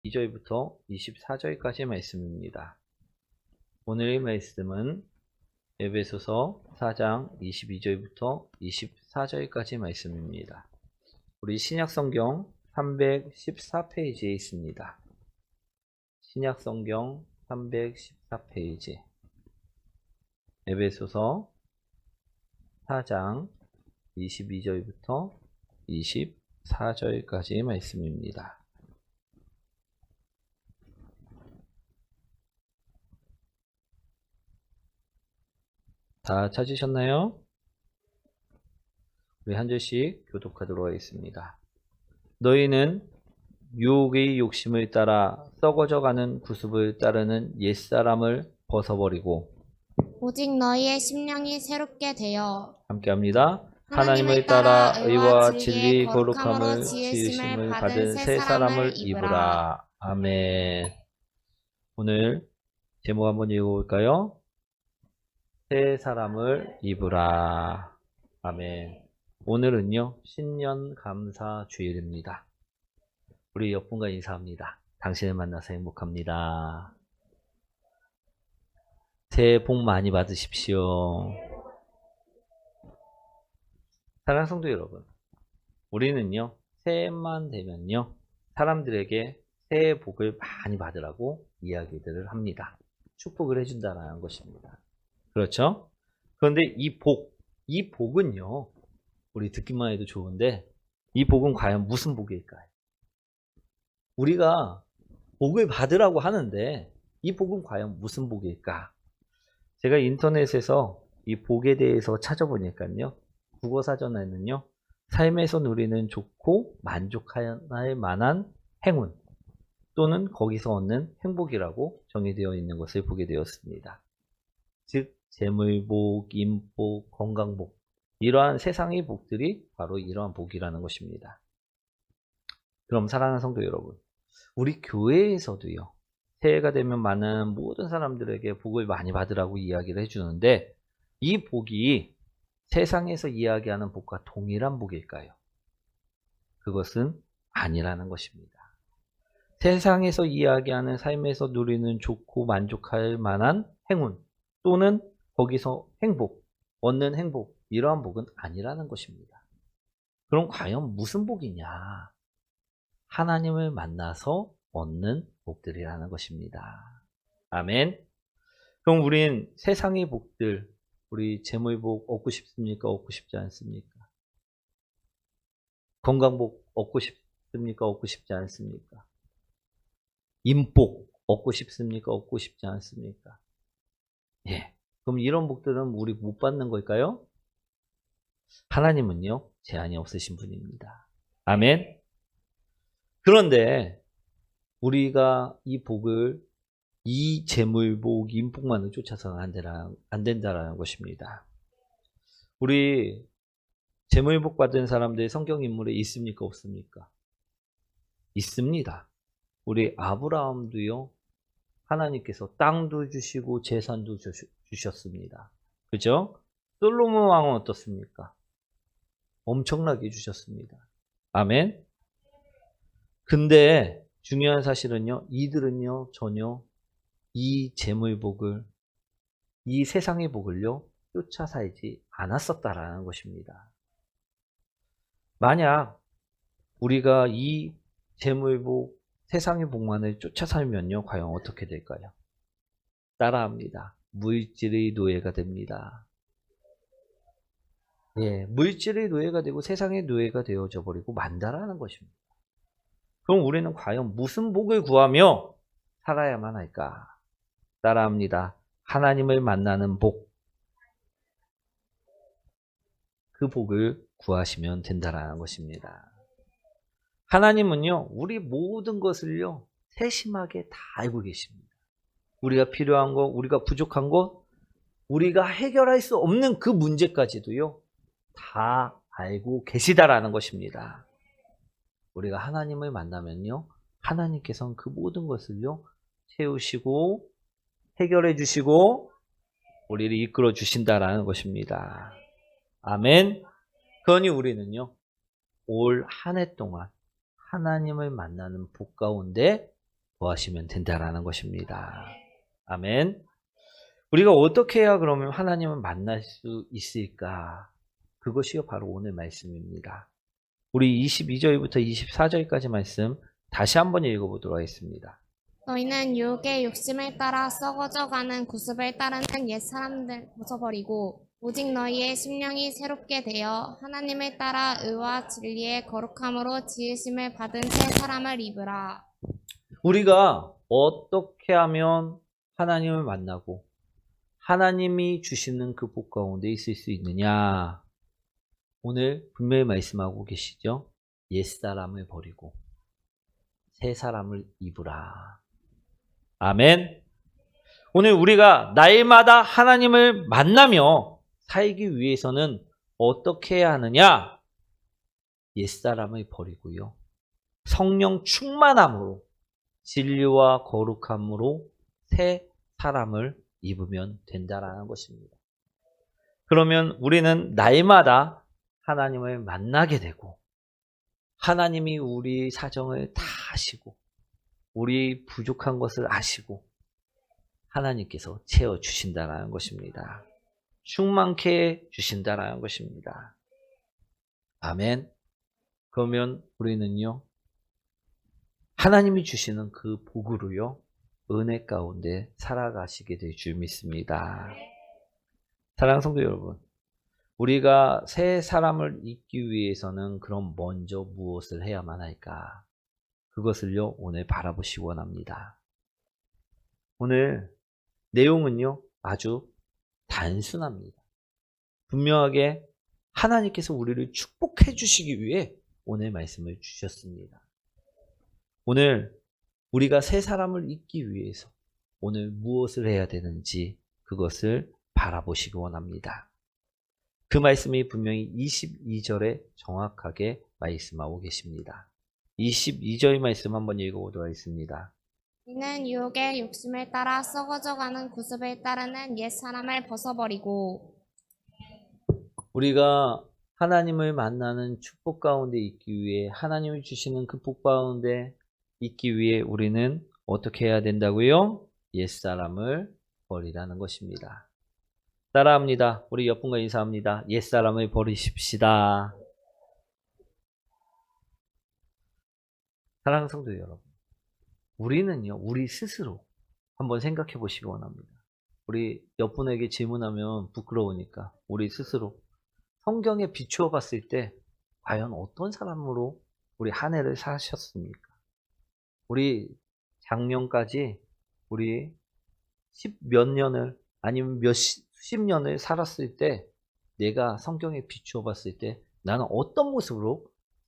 22절부터 24절까지 말씀입니다. 오늘의 말씀은 에베소서 4장 22절부터 24절까지 말씀입니다. 우리 신약성경 314페이지에 있습니다. 신약성경 314페이지 에베소서 4장 22절부터 24절까지의 말씀입니다. 다 찾으셨나요? 우리 한 절씩 교독하도록 하겠습니다. 너희는 유혹의 욕심을 따라 썩어져가는 구습을 따르는 옛사람을 벗어버리고 오직 너희의 심령이 새롭게 되어 함께합니다. 하나님을 따라 의와 진리 거룩함을 지으심을 받은 새 사람을 입으라. 아멘. 오늘 제목 한번 읽어볼까요? 새 사람을 입으라. 아멘. 오늘은요, 신년 감사 주일입니다. 우리 옆분과 인사합니다. 당신을 만나서 행복합니다. 새해 복 많이 받으십시오. 사랑하는 성도 여러분, 우리는요, 새해만 되면요, 사람들에게 새해 복을 많이 받으라고 이야기들을 합니다. 축복을 해준다는 것입니다. 그렇죠? 그런데 이 복은요, 우리 듣기만 해도 좋은데, 이 복은 과연 무슨 복일까요? 우리가 복을 받으라고 하는데, 이 복은 과연 무슨 복일까? 제가 인터넷에서 이 복에 대해서 찾아보니까요, 국어사전에는요, 삶에서 누리는 좋고 만족할 만한 행운, 또는 거기서 얻는 행복이라고 정의되어 있는 것을 보게 되었습니다. 즉, 재물복, 인복, 건강복, 이러한 세상의 복들이 바로 이러한 복이라는 것입니다. 그럼 사랑하는 성도 여러분, 우리 교회에서도요, 새해가 되면 많은 모든 사람들에게 복을 많이 받으라고 이야기를 해주는데, 이 복이 세상에서 이야기하는 복과 동일한 복일까요? 그것은 아니라는 것입니다. 세상에서 이야기하는 삶에서 누리는 좋고 만족할 만한 행운, 또는 거기서 행복, 얻는 행복, 이러한 복은 아니라는 것입니다. 그럼 과연 무슨 복이냐? 하나님을 만나서 얻는 복들이라는 것입니다. 아멘. 그럼 우린 세상의 복들, 우리 재물복 얻고 싶습니까? 얻고 싶지 않습니까? 건강복 얻고 싶습니까? 얻고 싶지 않습니까? 인복 얻고 싶습니까? 얻고 싶지 않습니까? 예. 그럼 이런 복들은 우리 못 받는 걸까요? 하나님은요, 제한이 없으신 분입니다. 아멘. 그런데 우리가 이 복을, 이 재물복, 인복만을 쫓아서는 안 된다라는 것입니다. 우리 재물복 받은 사람들 성경 인물에 있습니까? 없습니까? 있습니다. 우리 아브라함도요, 하나님께서 땅도 주시고 재산도 주셨습니다. 그죠? 솔로몬 왕은 어떻습니까? 엄청나게 주셨습니다. 아멘. 근데 중요한 사실은요, 이들은요, 전혀 이 재물복을, 이 세상의 복을요, 쫓아 살지 않았었다라는 것입니다. 만약 우리가 이 재물복, 세상의 복만을 쫓아 살면요, 과연 어떻게 될까요? 따라합니다. 물질의 노예가 됩니다. 예, 물질의 노예가 되고 세상의 노예가 되어져 버리고 만다라는 것입니다. 그럼 우리는 과연 무슨 복을 구하며 살아야만 할까? 따라합니다. 하나님을 만나는 복. 그 복을 구하시면 된다라는 것입니다. 하나님은요, 우리 모든 것을요, 세심하게 다 알고 계십니다. 우리가 필요한 것, 우리가 부족한 것, 우리가 해결할 수 없는 그 문제까지도요, 다 알고 계시다라는 것입니다. 우리가 하나님을 만나면요, 하나님께서는 그 모든 것을요, 채우시고, 해결해 주시고, 우리를 이끌어 주신다라는 것입니다. 아멘. 그러니 우리는요, 올 한 해 동안 하나님을 만나는 복 가운데 거하시면 된다라는 것입니다. 아멘. 우리가 어떻게 해야 그러면 하나님을 만날 수 있을까? 그것이 바로 오늘 말씀입니다. 우리 22절부터 24절까지 말씀 다시 한번 읽어보도록 하겠습니다. 너희는 유혹의 욕심을 따라 썩어져가는 구습을 따르는 옛 사람들 벗어버리고 오직 너희의 심령이 새롭게 되어 하나님을 따라 의와 진리의 거룩함으로 지으심을 받은 새 사람을 입으라. 우리가 어떻게 하면 하나님을 만나고 하나님이 주시는 그 복 가운데 있을 수 있느냐? 오늘 분명히 말씀하고 계시죠? 옛사람을 버리고 새 사람을 입으라. 아멘. 오늘 우리가 날마다 하나님을 만나며 살기 위해서는 어떻게 해야 하느냐? 옛사람을 버리고요. 성령 충만함으로 진리와 거룩함으로 새 사람을 입으면 된다라는 것입니다. 그러면 우리는 날마다 하나님을 만나게 되고 하나님이 우리 사정을 다 아시고 우리 부족한 것을 아시고 하나님께서 채워주신다는 것입니다. 충만케 해주신다는 것입니다. 아멘. 그러면 우리는요, 하나님이 주시는 그 복으로요, 은혜 가운데 살아가시게 될 줄 믿습니다. 사랑하는 성도 여러분, 우리가 새 사람을 잊기 위해서는 그럼 먼저 무엇을 해야만 할까? 그것을요, 오늘 바라보시기 원합니다. 오늘 내용은요, 아주 단순합니다. 분명하게 하나님께서 우리를 축복해 주시기 위해 오늘 말씀을 주셨습니다. 오늘 우리가 새 사람을 잊기 위해서 오늘 무엇을 해야 되는지 그것을 바라보시기 원합니다. 그 말씀이 분명히 22절에 정확하게 말씀하고 계십니다. 22절 말씀 한번 읽어보도록 하겠습니다. 이는 유혹의 욕심을 따라 썩어져가는 구습을 따르는 옛 사람을 벗어버리고 우리가 하나님을 만나는 축복 가운데 있기 위해 하나님이 주시는 그 복 가운데 있기 위해 우리는 어떻게 해야 된다고요? 옛사람을 버리라는 것입니다. 따라합니다. 우리 옆분과 인사합니다. 옛사람을 버리십시다. 사랑하는 성도 여러분, 우리는요, 우리 스스로 한번 생각해 보시기 원합니다. 우리 옆분에게 질문하면 부끄러우니까 우리 스스로 성경에 비추어 봤을 때 과연 어떤 사람으로 우리 한 해를 사셨습니까? 우리 작년까지 우리 10몇 년을 아니면 수십 년을 살았을 때 내가 성경에 비추어 봤을 때 나는 어떤 모습으로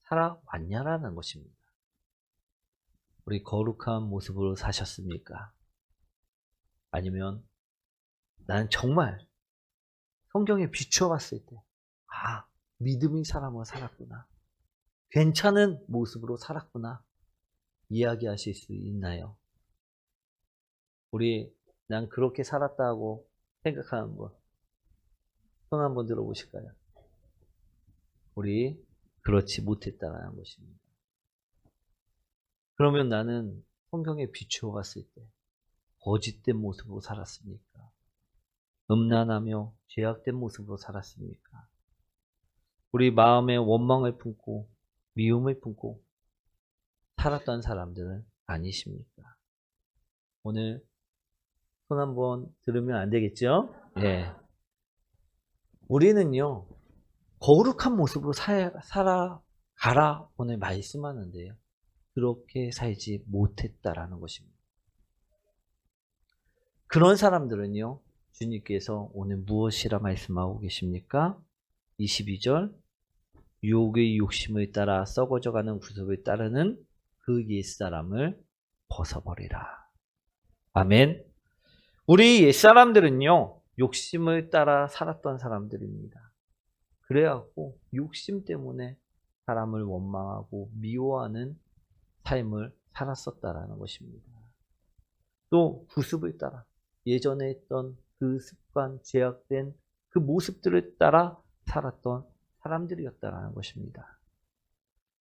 살아왔냐라는 것입니다. 우리 거룩한 모습으로 사셨습니까? 아니면 나는 정말 성경에 비추어 봤을 때 믿음의 사람으로 살았구나. 괜찮은 모습으로 살았구나. 이야기하실 수 있나요? 난 그렇게 살았다고 생각하는 분, 손 한번 들어보실까요? 우리 그렇지 못했다는 것입니다. 그러면 나는 성경에 비추어 봤을 때 거짓된 모습으로 살았습니까? 음란하며 죄악된 모습으로 살았습니까? 우리 마음에 원망을 품고 미움을 품고 살았던 사람들은 아니십니까? 오늘 손 한번 들으면 안 되겠죠? 네. 우리는요, 거룩한 모습으로 살아가라 오늘 말씀하는데요. 그렇게 살지 못했다라는 것입니다. 그런 사람들은요, 주님께서 오늘 무엇이라 말씀하고 계십니까? 22절, 유혹의 욕심을 따라 썩어져가는 구습을 따르는 그 옛사람을 벗어버리라. 아멘. 우리 옛사람들은요, 욕심을 따라 살았던 사람들입니다. 그래갖고 욕심 때문에 사람을 원망하고 미워하는 삶을 살았었다라는 것입니다. 또 구습을 따라 예전에 했던 그 습관, 죄악된 그 모습들을 따라 살았던 사람들이었다라는 것입니다.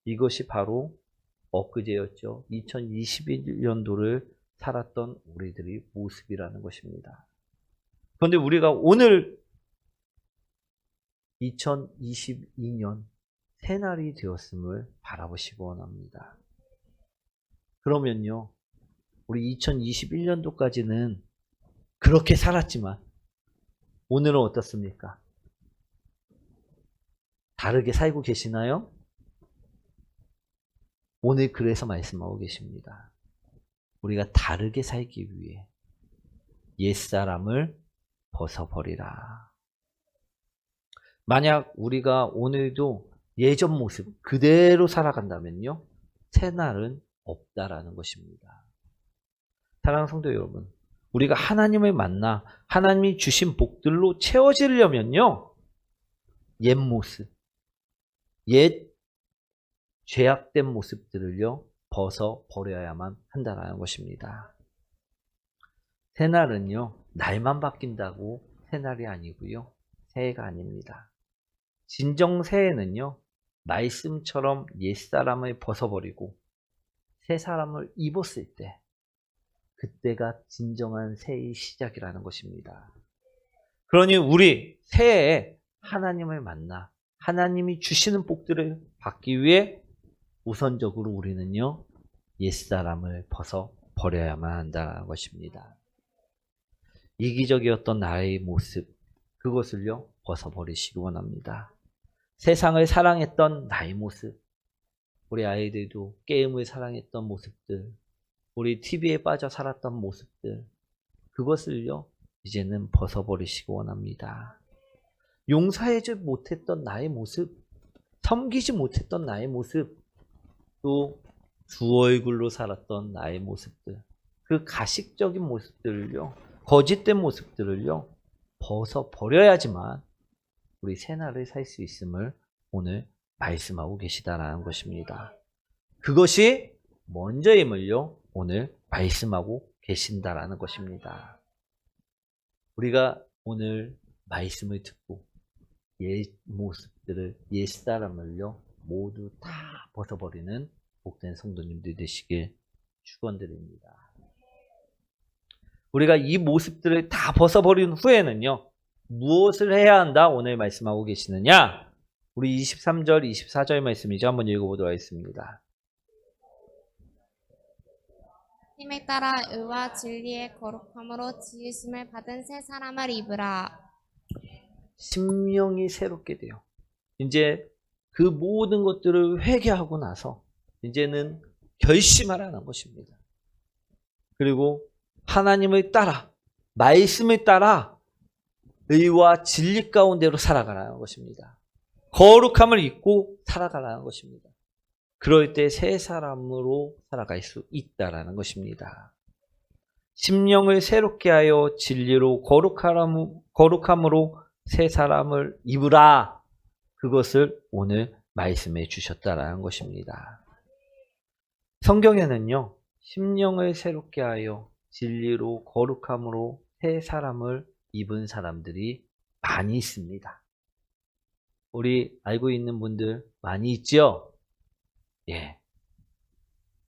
이것이 바로 엊그제였죠. 2021년도를 살았던 우리들의 모습이라는 것입니다. 그런데 우리가 오늘 2022년 새날이 되었음을 바라보시기 원합니다. 그러면요, 우리 2021년도까지는 그렇게 살았지만 오늘은 어떻습니까? 다르게 살고 계시나요? 오늘 그래서 말씀하고 계십니다. 우리가 다르게 살기 위해 옛사람을 벗어버리라. 만약 우리가 오늘도 예전 모습 그대로 살아간다면요, 새날은 없다라는 것입니다. 사랑하는 성도 여러분, 우리가 하나님을 만나 하나님이 주신 복들로 채워지려면요, 옛 모습, 옛 죄악된 모습들을요, 벗어버려야만 한다는 것입니다. 새날은요, 날만 바뀐다고 새날이 아니고요, 새해가 아닙니다. 진정 새해는요, 말씀처럼 옛사람을 벗어버리고 새 사람을 입었을 때, 그때가 진정한 새해의 시작이라는 것입니다. 그러니 우리 새해에 하나님을 만나 하나님이 주시는 복들을 받기 위해 우선적으로 우리는요, 옛사람을 벗어버려야만 한다는 것입니다. 이기적이었던 나의 모습, 그것을요, 벗어버리시기 원합니다. 세상을 사랑했던 나의 모습, 우리 아이들도 게임을 사랑했던 모습들, 우리 TV에 빠져 살았던 모습들, 그것을요, 이제는 벗어버리시기 원합니다. 용서하지 못했던 나의 모습, 섬기지 못했던 나의 모습, 또 두 얼굴로 살았던 나의 모습들, 그 가식적인 모습들을요, 거짓된 모습들을요, 벗어버려야지만 우리 새날을 살 수 있음을 오늘 말씀하고 계시다라는 것입니다. 그것이 먼저임을요, 오늘 말씀하고 계신다라는 것입니다. 우리가 오늘 말씀을 듣고 옛 모습들을, 옛 사람을요, 모두 다 벗어버리는 복된 성도님들 되시길 축원드립니다. 우리가 이 모습들을 다 벗어버린 후에는요, 무엇을 해야 한다? 오늘 말씀하고 계시느냐? 우리 23절, 24절 말씀이죠. 한번 읽어보도록 하겠습니다. 힘에 따라 의와 진리의 거룩함으로 지으심을 받은 새 사람을 입으라. 심령이 새롭게 돼요. 이제 그 모든 것들을 회개하고 나서 이제는 결심하라는 것입니다. 그리고 하나님을 따라, 말씀을 따라 의와 진리 가운데로 살아가라는 것입니다. 거룩함을 입고 살아가라는 것입니다. 그럴 때 새 사람으로 살아갈 수 있다라는 것입니다. 심령을 새롭게 하여 진리로 거룩함으로 새 사람을 입으라. 그것을 오늘 말씀해 주셨다라는 것입니다. 성경에는요, 심령을 새롭게 하여 진리로 거룩함으로 새 사람을 입은 사람들이 많이 있습니다. 우리 알고 있는 분들 많이 있죠? 예.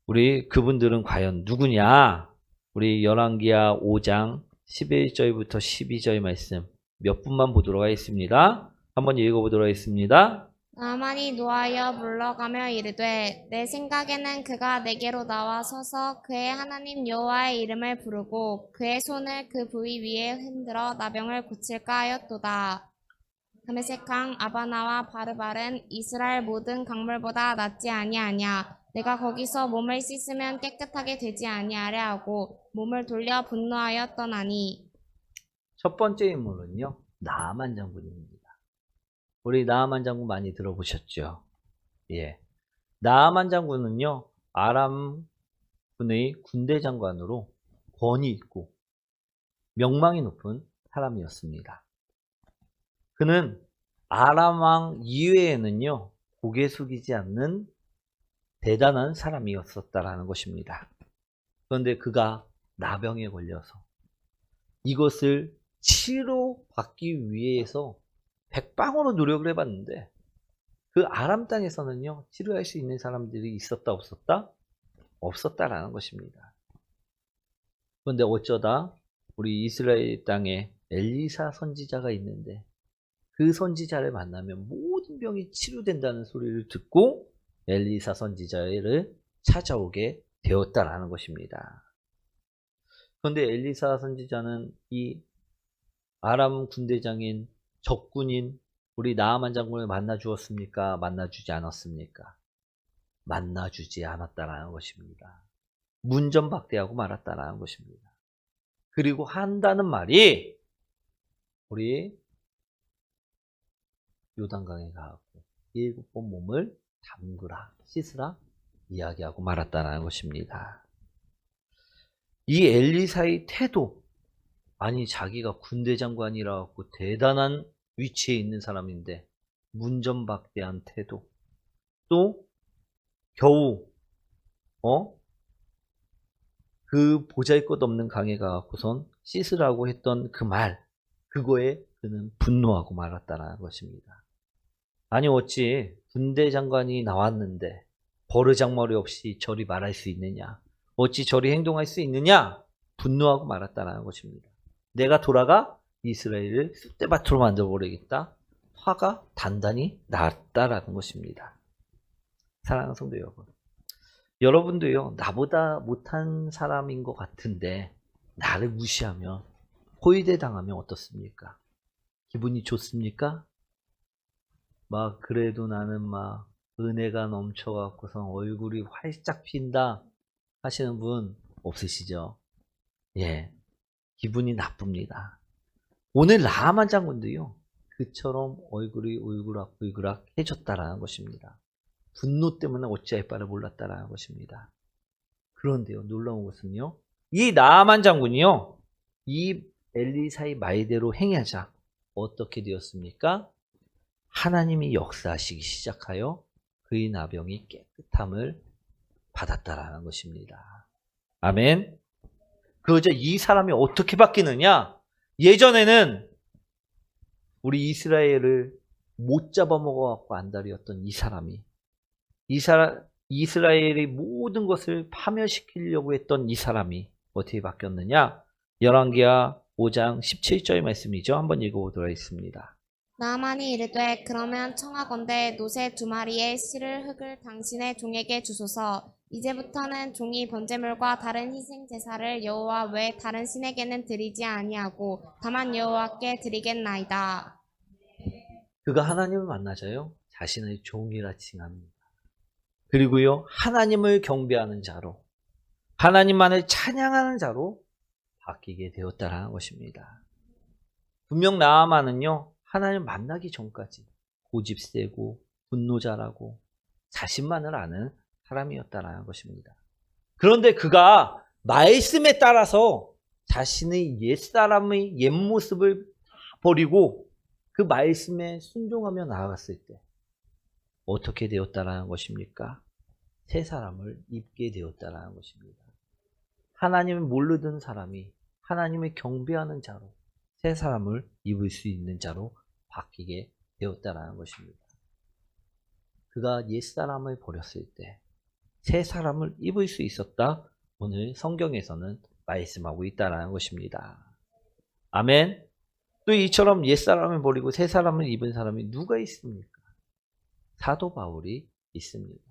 우리 그분들은 과연 누구냐? 우리 열왕기하 5장 11절부터 12절 말씀 몇 분만 보도록 하겠습니다. 한번 읽어보도록 하겠습니다. 나만이 노하여 물러가며 이르되 내 생각에는 그가 내게로 나와 서서 그의 하나님 여호와의 이름을 부르고 그의 손을 그 부위 위에 흔들어 나병을 고칠까 하였도다. 다메섹강 아바나와 바르발은 이스라엘 모든 강물보다 낫지 아니하냐. 내가 거기서 몸을 씻으면 깨끗하게 되지 아니하랴 하고 몸을 돌려 분노하여 떠나니. 첫 번째 인물은요, 나아만 장군입니다. 우리 나아만 장군 많이 들어보셨죠? 예. 나아만 장군은요, 아람 군의 군대 장관으로 권위 있고 명망이 높은 사람이었습니다. 그는 아람 왕 이외에는요, 고개 숙이지 않는 대단한 사람이었었다라는 것입니다. 그런데 그가 나병에 걸려서 이것을 치료받기 위해서 백방으로 노력을 해봤는데 그 아람 땅에서는요, 치료할 수 있는 사람들이 있었다, 없었다? 없었다라는 것입니다. 그런데 어쩌다 우리 이스라엘 땅에 엘리사 선지자가 있는데 그 선지자를 만나면 모든 병이 치료된다는 소리를 듣고 엘리사 선지자를 찾아오게 되었다라는 것입니다. 그런데 엘리사 선지자는 이 아람 군대장인 적군인 우리 나아만 장군을 만나 주었습니까? 만나 주지 않았습니까? 만나 주지 않았다라는 것입니다. 문전박대하고 말았다라는 것입니다. 그리고 한다는 말이 우리 요단강에 가고 7번 몸을 담그라, 씻으라 이야기하고 말았다는 것입니다. 이 엘리사의 태도, 아니 자기가 군대 장관이라 갖고 대단한 위치에 있는 사람인데 문전박대한 태도, 또 겨우 그 보잘것없는 강에 가갖고선 씻으라고 했던 그 말, 그거에 그는 분노하고 말았다는 것입니다. 아니 어찌 군대 장관이 나왔는데 버르장머리 없이 저리 말할 수 있느냐, 어찌 저리 행동할 수 있느냐, 분노하고 말았다는 것입니다. 내가 돌아가 이스라엘을 쑥대밭으로 만들어버리겠다, 화가 단단히 났다라는 것입니다. 사랑하는 성도 여러분, 여러분도요, 나보다 못한 사람인 것 같은데 나를 무시하면, 호위대 당하면 어떻습니까? 기분이 좋습니까? 막 그래도 나는 막 은혜가 넘쳐갖고서 얼굴이 활짝 핀다 하시는 분 없으시죠? 예, 기분이 나쁩니다. 오늘 나아만 장군도요, 그처럼 얼굴이 울그락 해졌다라는 것입니다. 분노 때문에 어찌할 바를 몰랐다라는 것입니다. 그런데요, 놀라운 것은요, 이 나아만 장군이요, 이 엘리사의 말대로 행하자 어떻게 되었습니까? 하나님이 역사하시기 시작하여 그의 나병이 깨끗함을 받았다라는 것입니다. 아멘. 그러자 이 사람이 어떻게 바뀌느냐? 예전에는 우리 이스라엘을 못 잡아먹어갖고 안달이었던 이 사람이, 이스라엘의 모든 것을 파멸시키려고 했던 이 사람이 어떻게 바뀌었느냐? 열왕기하 5장 17절 말씀이죠. 한번 읽어보도록 하겠습니다. 나아만이 이르되 그러면 청하건대 노새 2마리의 실을 흙을 당신의 종에게 주소서. 이제부터는 종이 번제물과 다른 희생 제사를 여호와 외 다른 신에게는 드리지 아니하고 다만 여호와께 드리겠나이다. 그가 하나님을 만나자요, 자신의 종이라 칭합니다. 그리고요, 하나님을 경배하는 자로, 하나님만을 찬양하는 자로 바뀌게 되었다는 것입니다. 분명 나아만은요, 하나님을 만나기 전까지 고집세고 분노자라고 자신만을 아는 사람이었다는 것입니다. 그런데 그가 말씀에 따라서 자신의 옛사람의 옛모습을 버리고 그 말씀에 순종하며 나아갔을 때 어떻게 되었다는 것입니까? 새 사람을 입게 되었다는 것입니다. 하나님을 모르던 사람이 하나님을 경배하는 자로 새 사람을 입을 수 있는 자로 바뀌게 되었다는 것입니다. 그가 옛사람을 버렸을 때 새 사람을 입을 수 있었다, 오늘 성경에서는 말씀하고 있다는 것입니다. 아멘. 또 이처럼 옛사람을 버리고 새 사람을 입은 사람이 누가 있습니까? 사도 바울이 있습니다.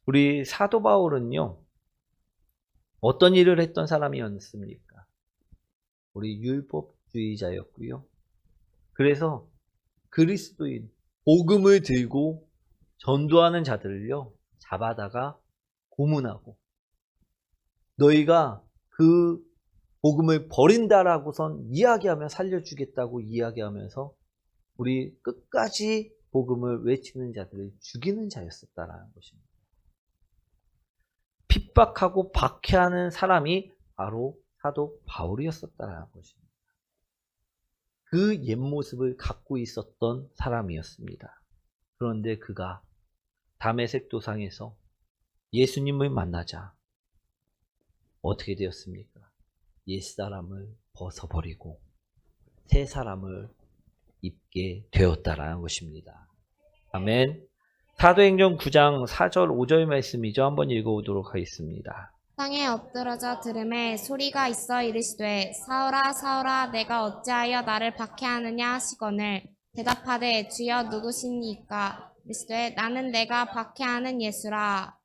우리 사도 바울은요, 어떤 일을 했던 사람이었습니까? 우리 율법주의자였고요. 그래서 그리스도인, 복음을 들고 전도하는 자들을요, 잡아다가 고문하고, 너희가 그 복음을 버린다라고선 이야기하며 살려주겠다고 이야기하면서 우리 끝까지 복음을 외치는 자들을 죽이는 자였었다라는 것입니다. 핍박하고 박해하는 사람이 바로 사도 바울이었었다라는 것입니다. 그 옛모습을 갖고 있었던 사람이었습니다. 그런데 그가 다메섹 도상에서 예수님을 만나자 어떻게 되었습니까? 옛사람을 벗어버리고 새 사람을 입게 되었다라는 것입니다. 아멘. 사도행전 9장 4절 5절 말씀이죠. 한번 읽어보도록 하겠습니다. 땅에 엎드러져 들음에 소리가 있어 이르시되 사울아 사울아 내가 어찌하여 나를 박해하느냐 하시거늘 대답하되 주여 누구시니까 이르시되 나는 내가 박해하는 예수라.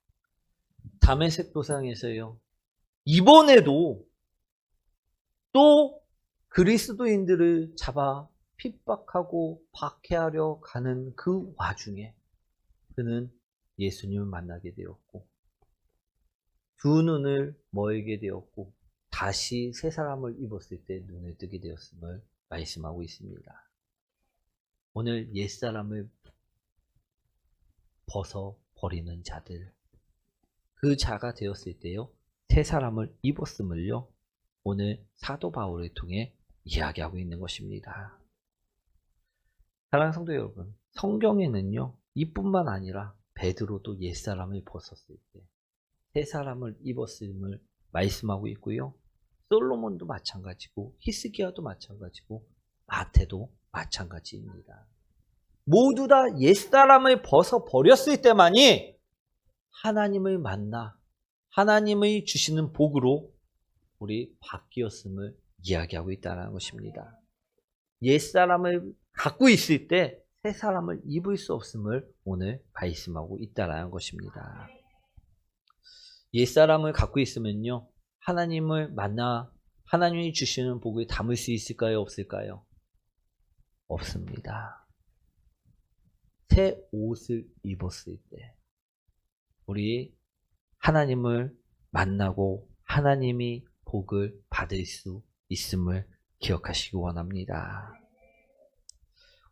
다메섹 도상에서요. 이번에도 또 그리스도인들을 잡아 핍박하고 박해하려 가는 그 와중에 그는 예수님을 만나게 되었고 두 눈을 멀게 되었고 다시 새 사람을 입었을 때 눈을 뜨게 되었음을 말씀하고 있습니다. 오늘 옛사람을 벗어버리는 자들, 그 자가 되었을 때요 새 사람을 입었음을요 오늘 사도 바울을 통해 이야기하고 있는 것입니다. 사랑하는 성도 여러분, 성경에는요 이뿐만 아니라 베드로도 옛사람을 벗었을 때 새 사람을 입었음을 말씀하고 있고요. 솔로몬도 마찬가지고 히스기야도 마찬가지고 마태도 마찬가지입니다. 모두 다 옛사람을 벗어버렸을 때만이 하나님을 만나 하나님의 주시는 복으로 우리 바뀌었음을 이야기하고 있다는 것입니다. 옛사람을 갖고 있을 때 새 사람을 입을 수 없음을 오늘 말씀하고 있다는 것입니다. 옛사람을 갖고 있으면요 하나님을 만나 하나님이 주시는 복을 담을 수 있을까요? 없을까요? 없습니다. 새 옷을 입었을 때 우리 하나님을 만나고 하나님이 복을 받을 수 있음을 기억하시기 원합니다.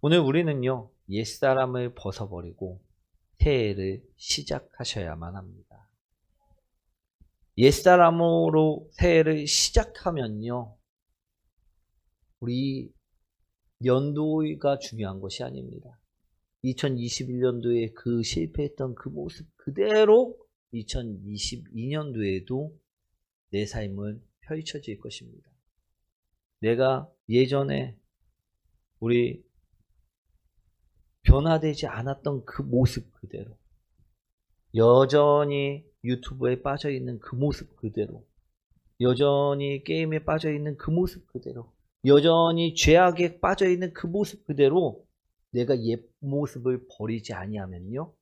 오늘 우리는요 옛사람을 벗어버리고 새해를 시작하셔야만 합니다. 옛사람으로 새해를 시작하면요 우리 연도가 중요한 것이 아닙니다. 2021년도에 그 실패했던 그 모습 그대로 2022년도에도 내 삶은 펼쳐질 것입니다. 내가 예전에 우리 변화되지 않았던 그 모습 그대로 여전히 유튜브에 빠져있는 그 모습 그대로 여전히 게임에 빠져있는 그 모습 그대로 여전히 죄악에 빠져있는 그 모습 그대로 내가 옛 모습을 버리지 아니하면요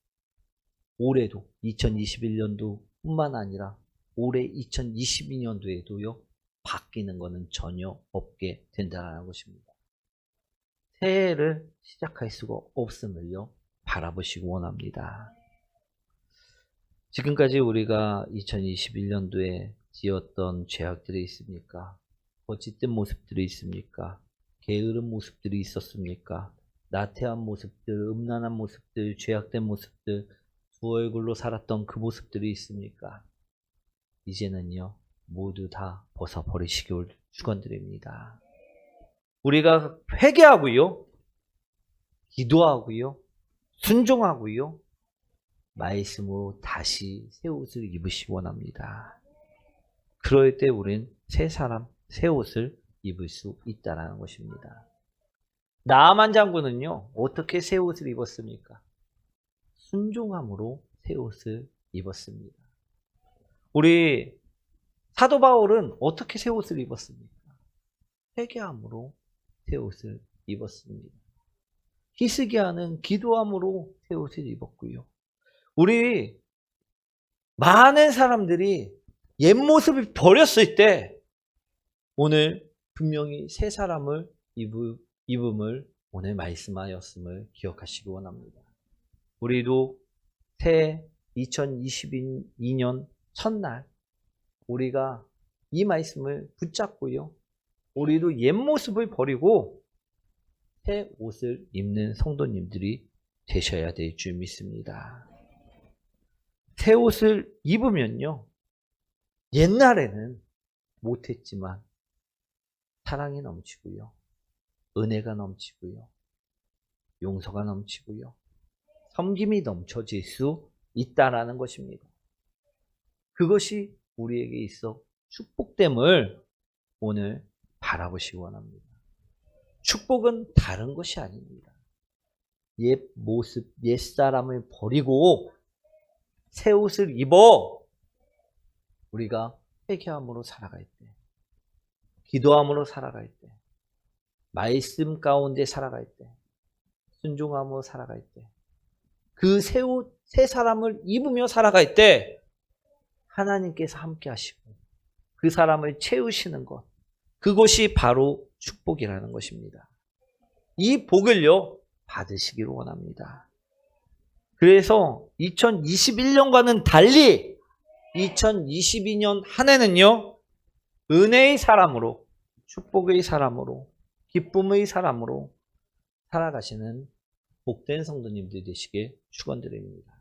올해도 2021년도 뿐만 아니라 올해 2022년도에도요 바뀌는 것은 전혀 없게 된다는 것입니다. 새해를 시작할 수가 없음을요 바라보시기 원합니다. 지금까지 우리가 2021년도에 지었던 죄악들이 있습니까? 거짓된 모습들이 있습니까? 게으른 모습들이 있었습니까? 나태한 모습들, 음란한 모습들, 죄악된 모습들, 두 얼굴로 살았던 그 모습들이 있습니까? 이제는요 모두 다 벗어버리시길 축원드립니다. 우리가 회개하고요 기도하고요 순종하고요 말씀으로 다시 새 옷을 입으시기 원합니다. 그럴 때 우린 새 사람, 새 옷을 입을 수 있다는 것입니다. 나아만 장군은요 어떻게 새 옷을 입었습니까? 순종함으로 새 옷을 입었습니다. 우리 사도 바울은 어떻게 새 옷을 입었습니까? 회개함으로 새 옷을 입었습니다. 히스기야는 기도함으로 새 옷을 입었고요. 우리 많은 사람들이 옛 모습을 버렸을 때 오늘 분명히 새 사람을 입음을 오늘 말씀하였음을 기억하시기 원합니다. 우리도 새 2022년 첫날 우리가 이 말씀을 붙잡고요. 우리도 옛 모습을 버리고 새 옷을 입는 성도님들이 되셔야 될 줄 믿습니다. 새 옷을 입으면요. 옛날에는 못했지만 사랑이 넘치고요. 은혜가 넘치고요. 용서가 넘치고요. 섬김이 넘쳐질 수 있다라는 것입니다. 그것이 우리에게 있어 축복됨을 오늘 바라보시기 원합니다. 축복은 다른 것이 아닙니다. 옛 모습, 옛 사람을 버리고 새 옷을 입어 우리가 회개함으로 살아갈 때, 기도함으로 살아갈 때, 말씀 가운데 살아갈 때, 순종함으로 살아갈 때, 그 새 옷, 새 사람을 입으며 살아갈 때 하나님께서 함께 하시고 그 사람을 채우시는 것, 그것이 바로 축복이라는 것입니다. 이 복을요 받으시기를 원합니다. 그래서 2021년과는 달리 2022년 한 해는요 은혜의 사람으로, 축복의 사람으로, 기쁨의 사람으로 살아가시는 복된 성도님들 되시길 축원드립니다.